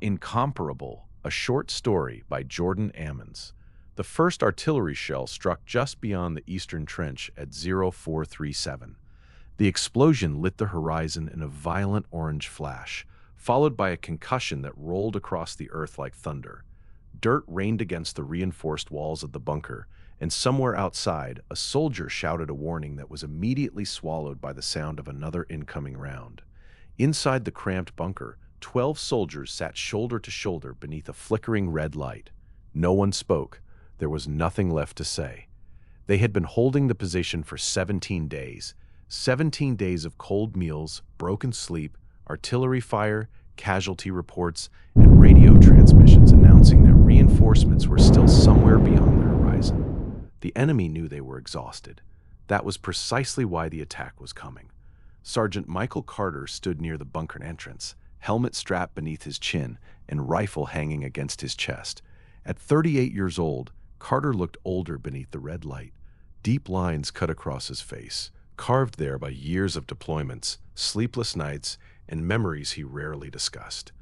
Incomparable, a short story by Jordan Ammons. The first artillery shell struck just beyond the eastern trench at 0437. The explosion lit the horizon in a violent orange flash, followed by a concussion that rolled across the earth like thunder. Dirt rained against the reinforced walls of the bunker, and somewhere outside, a soldier shouted a warning that was immediately swallowed by the sound of another incoming round. Inside the cramped bunker, 12 soldiers sat shoulder to shoulder beneath a flickering red light. No one spoke. There was nothing left to say. They had been holding the position for 17 days. 17 days of cold meals, broken sleep, artillery fire, casualty reports, and radio transmissions announcing that reinforcements were still somewhere beyond the horizon. The enemy knew they were exhausted. That was precisely why the attack was coming. Sergeant Michael Carter stood near the bunker entrance, helmet strapped beneath his chin and rifle hanging against his chest. At 38 years old, Carter looked older beneath the red light. Deep lines cut across his face, carved there by years of deployments, sleepless nights, and memories he rarely discussed.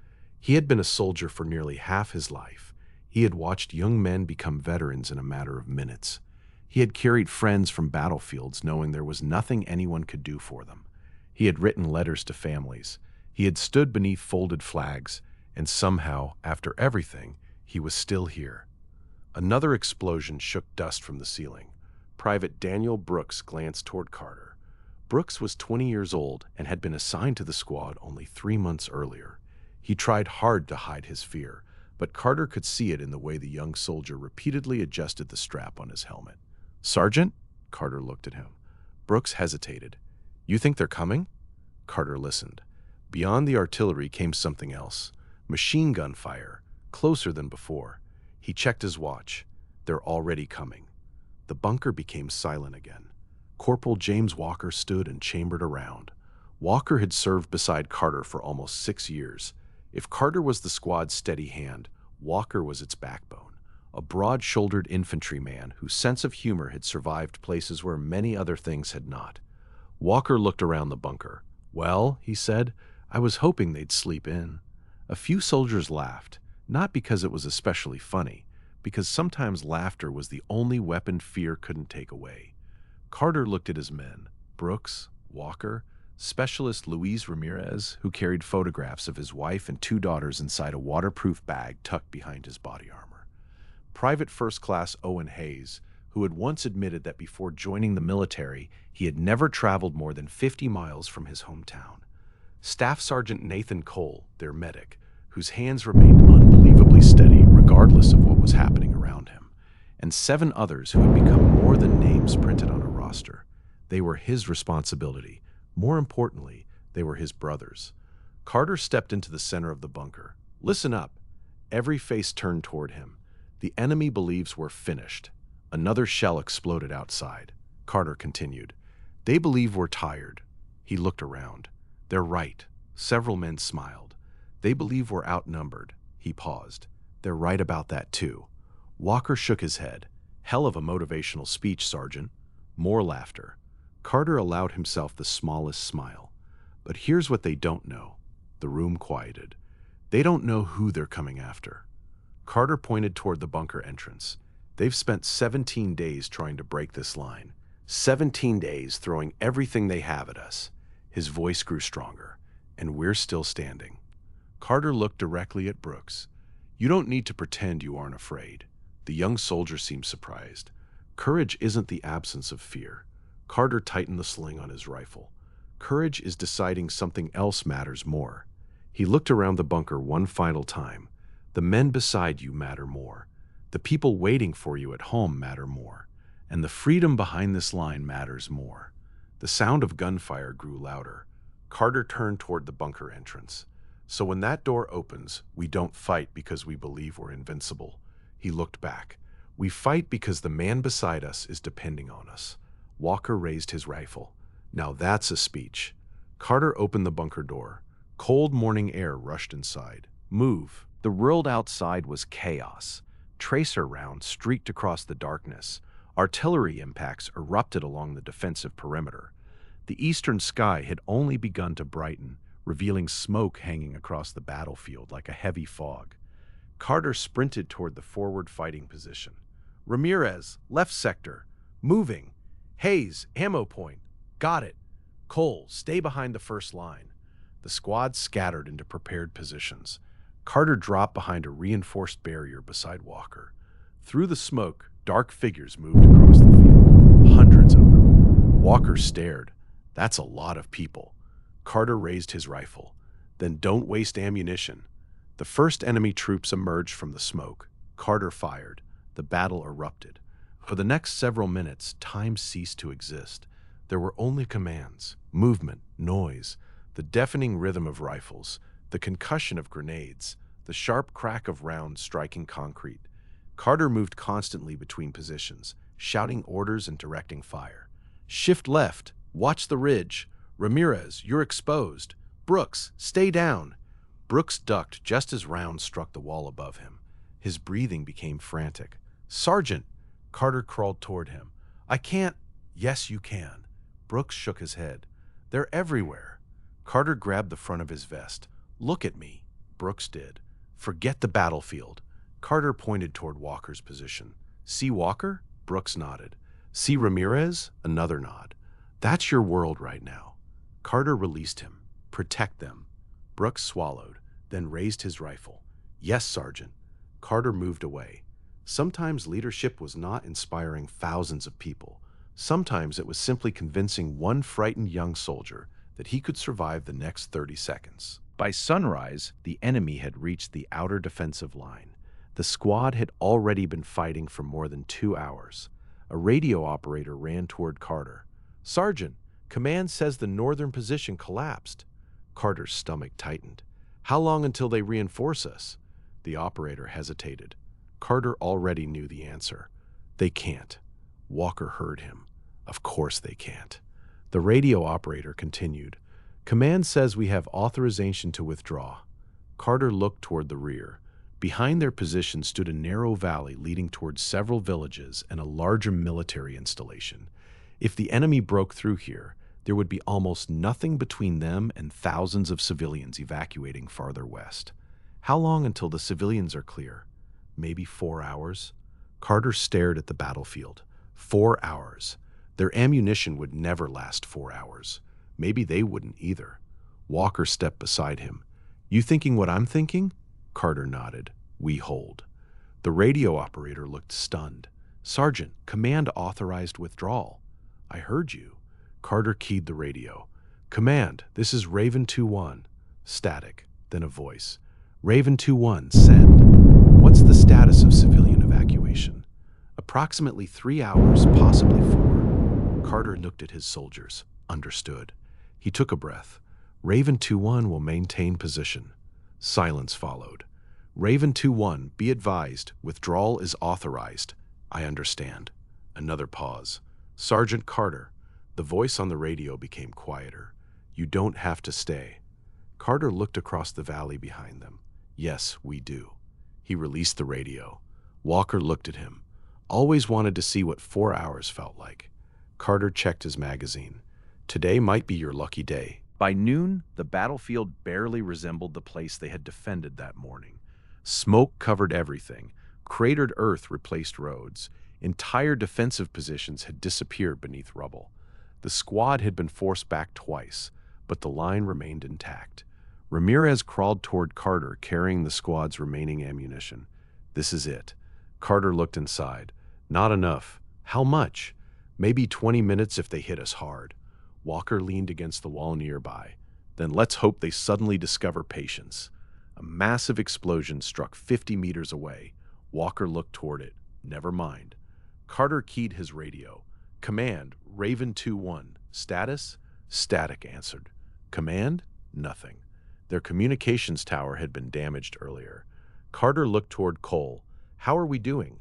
He had been a soldier for nearly half his life. He had watched young men become veterans in a matter of minutes. He had carried friends from battlefields knowing there was nothing anyone could do for them. He had written letters to families. He had stood beneath folded flags, and somehow, after everything, he was still here. Another explosion shook dust from the ceiling. Private Daniel Brooks glanced toward Carter. Brooks was 20 years old and had been assigned to the squad only 3 months earlier. He tried hard to hide his fear, but Carter could see it in the way the young soldier repeatedly adjusted the strap on his helmet. "Sergeant?" Carter looked at him. Brooks hesitated. "You think they're coming?" Carter listened. Beyond the artillery came something else. Machine gun fire, closer than before. He checked his watch. "They're already coming." The bunker became silent again. Corporal James Walker stood and chambered around. Walker had served beside Carter for almost 6 years. If Carter was the squad's steady hand, Walker was its backbone. A broad-shouldered infantryman whose sense of humor had survived places where many other things had not. Walker looked around the bunker. "Well," he said, "I was hoping they'd sleep in." A few soldiers laughed, not because it was especially funny, because sometimes laughter was the only weapon fear couldn't take away. Carter looked at his men, Brooks, Walker, Specialist Luis Ramirez, who carried photographs of his wife and 2 daughters inside a waterproof bag tucked behind his body armor. Private First Class Owen Hayes, who had once admitted that before joining the military, he had never traveled more than 50 miles from his hometown. Staff Sergeant Nathan Cole, their medic, whose hands remained unbelievably steady regardless of what was happening around him, and 7 others who had become more than names printed on a roster. They were his responsibility. More importantly, they were his brothers. Carter stepped into the center of the bunker. "Listen up." Every face turned toward him. "The enemy believes we're finished." Another shell exploded outside. Carter continued. "They believe we're tired." He looked around. "They're right." Several men smiled. "They believe we're outnumbered." He paused. "They're right about that too." Walker shook his head. "Hell of a motivational speech, Sergeant." More laughter. Carter allowed himself the smallest smile. "But here's what they don't know." The room quieted. "They don't know who they're coming after." Carter pointed toward the bunker entrance. "They've spent 17 days trying to break this line. 17 days throwing everything they have at us." His voice grew stronger. "And we're still standing." Carter looked directly at Brooks. "You don't need to pretend you aren't afraid." The young soldier seemed surprised. "Courage isn't the absence of fear." Carter tightened the sling on his rifle. "Courage is deciding something else matters more." He looked around the bunker one final time. "The men beside you matter more. The people waiting for you at home matter more. And the freedom behind this line matters more." The sound of gunfire grew louder. Carter turned toward the bunker entrance. "So when that door opens, we don't fight because we believe we're invincible." He looked back. "We fight because the man beside us is depending on us." Walker raised his rifle. "Now that's a speech." Carter opened the bunker door. Cold morning air rushed inside. "Move." The world outside was chaos. Tracer rounds streaked across the darkness. Artillery impacts erupted along the defensive perimeter. The eastern sky had only begun to brighten. revealing smoke hanging across the battlefield like a heavy fog. Carter sprinted toward the forward fighting position. Ramirez, left sector. Moving. Hayes, ammo point. Got it. Cole, stay behind the first line. The squad scattered into prepared positions. Carter dropped behind a reinforced barrier beside Walker. Through the smoke, dark figures moved across the field. Hundreds of them. Walker stared. That's a lot of people. Carter raised his rifle. Then don't waste ammunition. The first enemy troops emerged from the smoke. Carter fired. The battle erupted. For the next several minutes, time ceased to exist. There were only commands, movement, noise, the deafening rhythm of rifles, the concussion of grenades, the sharp crack of rounds striking concrete. Carter moved constantly between positions, shouting orders and directing fire. Shift left. Watch the ridge. Ramirez, you're exposed. Brooks, stay down. Brooks ducked just as rounds struck the wall above him. His breathing became frantic. Sergeant! Carter crawled toward him. I can't. Yes, you can. Brooks shook his head. They're everywhere. Carter grabbed the front of his vest. Look at me. Brooks did. Forget the battlefield. Carter pointed toward Walker's position. See Walker? Brooks nodded. See Ramirez? Another nod. That's your world right now. Carter released him. Protect them. Brooks swallowed, then raised his rifle. Yes, Sergeant. Carter moved away. Sometimes leadership was not inspiring thousands of people. Sometimes it was simply convincing one frightened young soldier that he could survive the next 30 seconds. By sunrise, the enemy had reached the outer defensive line. The squad had already been fighting for more than 2 hours. A radio operator ran toward Carter. Sergeant, command says the northern position collapsed. Carter's stomach tightened. How long until they reinforce us? The operator hesitated. Carter already knew the answer. They can't. Walker heard him. Of course they can't. The radio operator continued. Command says we have authorization to withdraw. Carter looked toward the rear. Behind their position stood a narrow valley leading toward several villages and a larger military installation. If the enemy broke through here, there would be almost nothing between them and thousands of civilians evacuating farther west. How long until the civilians are clear? Maybe 4 hours? Carter stared at the battlefield. 4 hours. Their ammunition would never last 4 hours. Maybe they wouldn't either. Walker stepped beside him. You thinking what I'm thinking? Carter nodded. We hold. The radio operator looked stunned. Sergeant, command authorized withdrawal. I heard you. Carter keyed the radio. Command, this is Raven 2-1. Static, then a voice. Raven 2-1, send. What's the status of civilian evacuation? Approximately 3 hours, possibly 4. Carter looked at his soldiers. Understood. He took a breath. Raven 2-1 will maintain position. Silence followed. Raven 2-1, be advised, withdrawal is authorized. I understand. Another pause. Sergeant Carter. The voice on the radio became quieter. You don't have to stay. Carter looked across the valley behind them. Yes, we do. He released the radio. Walker looked at him. Always wanted to see what 4 hours felt like. Carter checked his magazine. Today might be your lucky day. By noon, the battlefield barely resembled the place they had defended that morning. Smoke covered everything. Cratered earth replaced roads. Entire defensive positions had disappeared beneath rubble. The squad had been forced back twice, but the line remained intact. Ramirez crawled toward Carter, carrying the squad's remaining ammunition. This is it. Carter looked inside. Not enough. How much? Maybe 20 minutes if they hit us hard. Walker leaned against the wall nearby. Then let's hope they suddenly discover patience. A massive explosion struck 50 meters away. Walker looked toward it. Never mind. Carter keyed his radio. Command, Raven 2-1. Status? Static answered. Command? Nothing. Their communications tower had been damaged earlier. Carter looked toward Cole. How are we doing?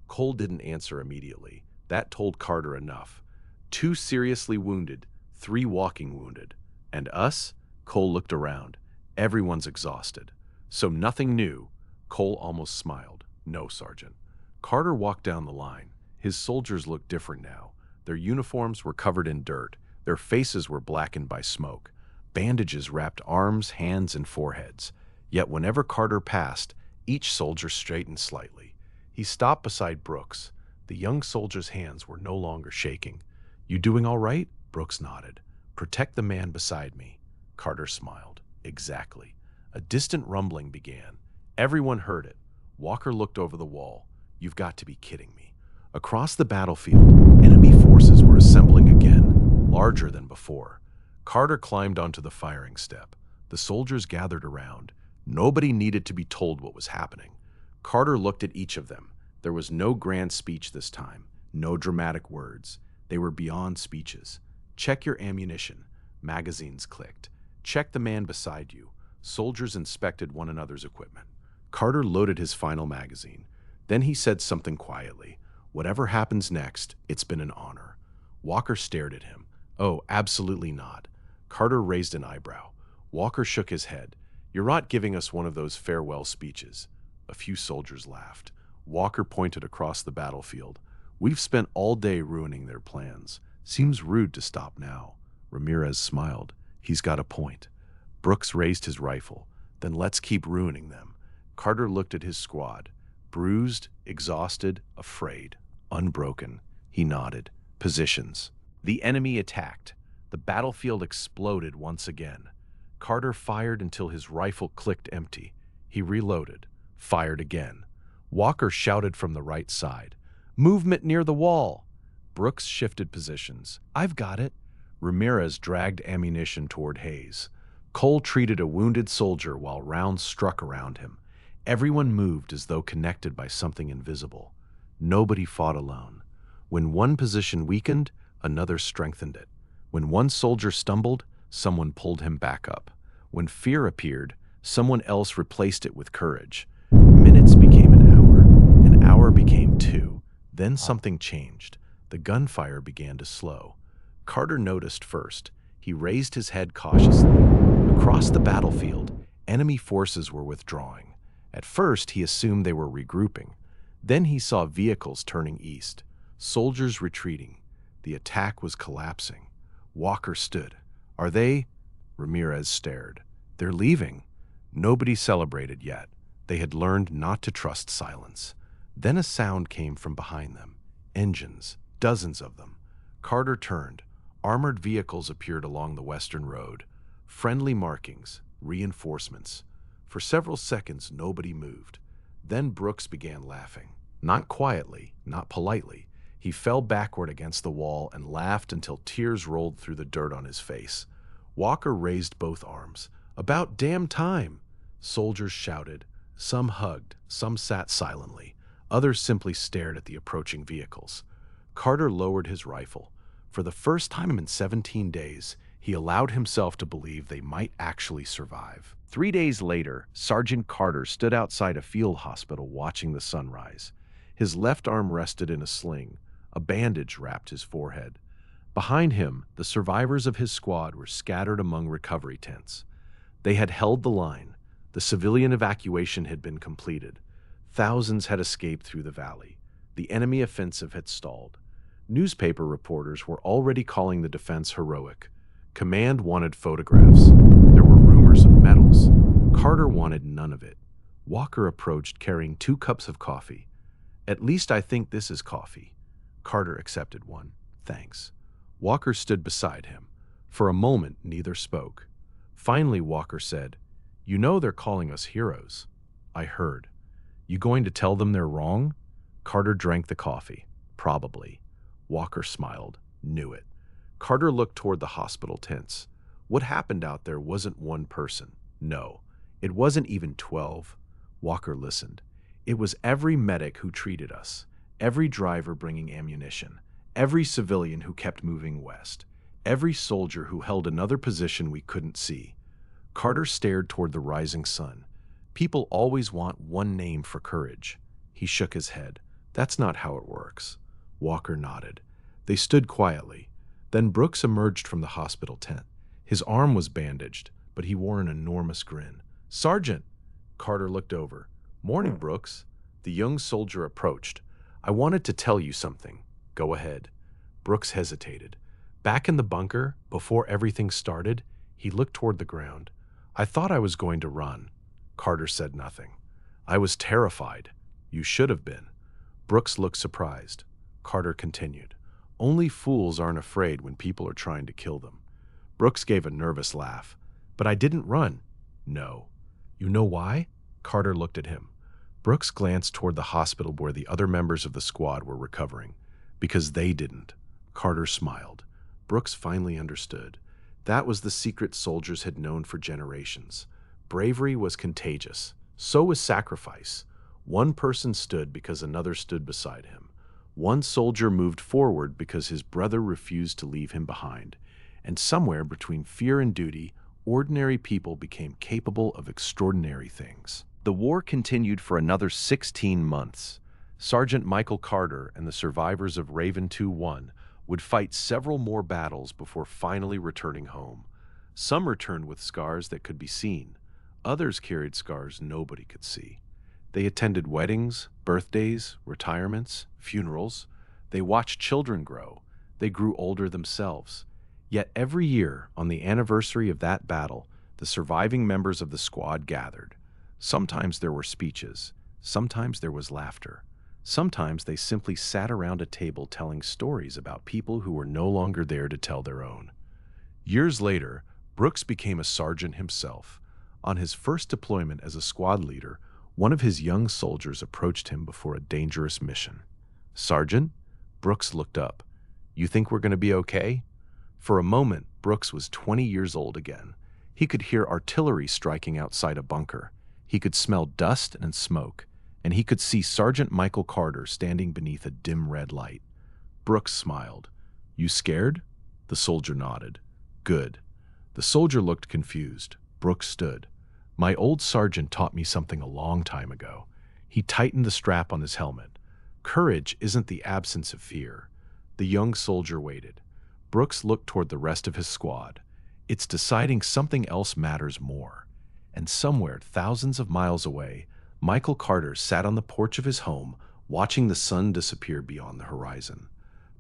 Cole didn't answer immediately. That told Carter enough. 2 seriously wounded, 3 walking wounded. And us? Cole looked around. Everyone's exhausted. So nothing new. Cole almost smiled. No, Sergeant. Carter walked down the line. His soldiers looked different now. Their uniforms were covered in dirt. Their faces were blackened by smoke. Bandages wrapped arms, hands, and foreheads. Yet whenever Carter passed, each soldier straightened slightly. He stopped beside Brooks. The young soldier's hands were no longer shaking. "You doing all right?" Brooks nodded. "Protect the man beside me." Carter smiled. "Exactly." A distant rumbling began. Everyone heard it. Walker looked over the wall. "You've got to be kidding me." Across the battlefield, enemy forces were assembling again, larger than before. Carter climbed onto the firing step. The soldiers gathered around. Nobody needed to be told what was happening. Carter looked at each of them. There was no grand speech this time, no dramatic words. They were beyond speeches. "Check your ammunition." Magazines clicked. "Check the man beside you." Soldiers inspected one another's equipment. Carter loaded his final magazine. Then he said something quietly. "Whatever happens next, it's been an honor." Walker stared at him. "Oh, absolutely not." Carter raised an eyebrow. Walker shook his head. "You're not giving us one of those farewell speeches." A few soldiers laughed. Walker pointed across the battlefield. "We've spent all day ruining their plans. Seems rude to stop now." Ramirez smiled. "He's got a point." Brooks raised his rifle. "Then let's keep ruining them." Carter looked at his squad. Bruised, exhausted, afraid, unbroken. He nodded. "Positions." The enemy attacked. The battlefield exploded once again. Carter fired until his rifle clicked empty. He reloaded, fired again. Walker shouted from the right side, "Movement near the wall!" Brooks shifted positions. "I've got it." Ramirez dragged ammunition toward Hayes. Cole treated a wounded soldier while rounds struck around him. Everyone moved as though connected by something invisible. Nobody fought alone. When one position weakened, another strengthened it. When one soldier stumbled, someone pulled him back up. When fear appeared, someone else replaced it with courage. Minutes became an hour became 2. Then something changed. The gunfire began to slow. Carter noticed first. He raised his head cautiously. Across the battlefield, enemy forces were withdrawing. At first, he assumed they were regrouping. Then he saw vehicles turning east, soldiers retreating. The attack was collapsing. Walker stood. "Are they?" Ramirez stared. "They're leaving." Nobody celebrated yet. They had learned not to trust silence. Then a sound came from behind them. Engines, dozens of them. Carter turned. Armored vehicles appeared along the western road. Friendly markings, reinforcements. For several seconds, nobody moved. Then Brooks began laughing. Not quietly, not politely. He fell backward against the wall and laughed until tears rolled through the dirt on his face. Walker raised both arms. "About damn time!" Soldiers shouted. Some hugged, some sat silently. Others simply stared at the approaching vehicles. Carter lowered his rifle. For the first time in 17 days, he allowed himself to believe they might actually survive. 3 days later, Sergeant Carter stood outside a field hospital watching the sunrise. His left arm rested in a sling. A bandage wrapped his forehead. Behind him, the survivors of his squad were scattered among recovery tents. They had held the line. The civilian evacuation had been completed. Thousands had escaped through the valley. The enemy offensive had stalled. Newspaper reporters were already calling the defense heroic. Command wanted photographs. There were rumors of medals. Carter wanted none of it. Walker approached carrying 2 cups of coffee. "At least I think this is coffee." Carter accepted one. "Thanks." Walker stood beside him. For a moment, neither spoke. Finally, Walker said, "You know they're calling us heroes." "I heard." "You going to tell them they're wrong?" Carter drank the coffee. "Probably." Walker smiled. "Knew it." Carter looked toward the hospital tents. What happened out there wasn't one person. No, it wasn't even 12. Walker listened. It was every medic who treated us, every driver bringing ammunition, every civilian who kept moving west, every soldier who held another position we couldn't see. Carter stared toward the rising sun. People always want one name for courage. He shook his head. "That's not how it works." Walker nodded. They stood quietly. Then Brooks emerged from the hospital tent. His arm was bandaged, but he wore an enormous grin. "Sergeant!" Carter looked over. "Morning, Brooks." The young soldier approached. "I wanted to tell you something." "Go ahead." Brooks hesitated. Back in the bunker, before everything started, He looked toward the ground. "I thought I was going to run." Carter said nothing. "I was terrified." "You should have been." Brooks looked surprised. Carter continued. "Only fools aren't afraid when people are trying to kill them." Brooks gave a nervous laugh. "But I didn't run." "No." "You know why?" Carter looked at him. Brooks glanced toward the hospital where the other members of the squad were recovering. "Because they didn't." Carter smiled. Brooks finally understood. That was the secret soldiers had known for generations. Bravery was contagious. So was sacrifice. One person stood because another stood beside him. One soldier moved forward because his brother refused to leave him behind. And somewhere between fear and duty, ordinary people became capable of extraordinary things. The war continued for another 16 months. Sergeant Michael Carter and the survivors of Raven 2-1 would fight several more battles before finally returning home. Some returned with scars that could be seen. Others carried scars nobody could see. They attended weddings, birthdays, retirements, funerals. They watched children grow. They grew older themselves. Yet every year, on the anniversary of that battle, the surviving members of the squad gathered. Sometimes there were speeches. Sometimes there was laughter. Sometimes they simply sat around a table telling stories about people who were no longer there to tell their own. Years later, Brooks became a sergeant himself. On his first deployment as a squad leader, one of his young soldiers approached him before a dangerous mission. "Sergeant?" Brooks looked up. "You think we're going to be okay?" For a moment, Brooks was 20 years old again. He could hear artillery striking outside a bunker. He could smell dust and smoke, and he could see Sergeant Michael Carter standing beneath a dim red light. Brooks smiled. "You scared?" The soldier nodded. "Good." The soldier looked confused. Brooks stood. "My old sergeant taught me something a long time ago." He tightened the strap on his helmet. "Courage isn't the absence of fear." The young soldier waited. Brooks looked toward the rest of his squad. "It's deciding something else matters more." And somewhere, thousands of miles away, Michael Carter sat on the porch of his home, watching the sun disappear beyond the horizon.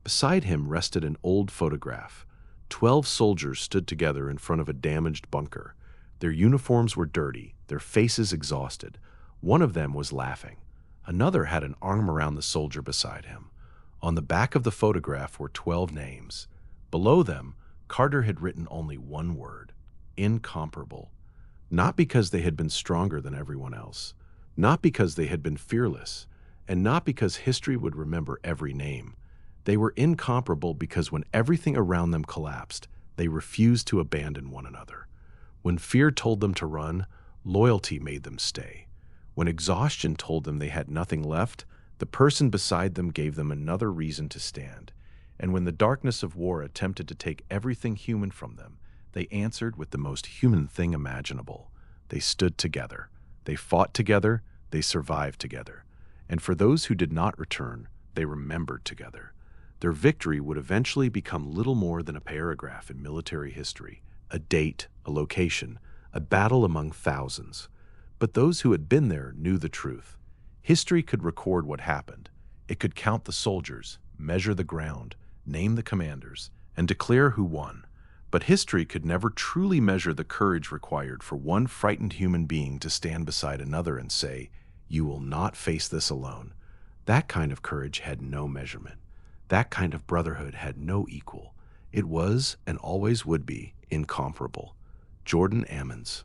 Beside him rested an old photograph. 12 soldiers stood together in front of a damaged bunker. Their uniforms were dirty, their faces exhausted. One of them was laughing. Another had an arm around the soldier beside him. On the back of the photograph were 12 names. Below them, Carter had written only one word: incomparable. Not because they had been stronger than everyone else, not because they had been fearless, and not because history would remember every name. They were incomparable because when everything around them collapsed, they refused to abandon one another. When fear told them to run, loyalty made them stay. When exhaustion told them they had nothing left, the person beside them gave them another reason to stand. And when the darkness of war attempted to take everything human from them, they answered with the most human thing imaginable. They stood together. They fought together. They survived together. And for those who did not return, they remembered together. Their victory would eventually become little more than a paragraph in military history, a date, a location, a battle among thousands. But those who had been there knew the truth. History could record what happened. It could count the soldiers, measure the ground, name the commanders, and declare who won. But history could never truly measure the courage required for one frightened human being to stand beside another and say, "You will not face this alone." That kind of courage had no measurement. That kind of brotherhood had no equal. It was, and always would be, incomparable. Jordan Ammons.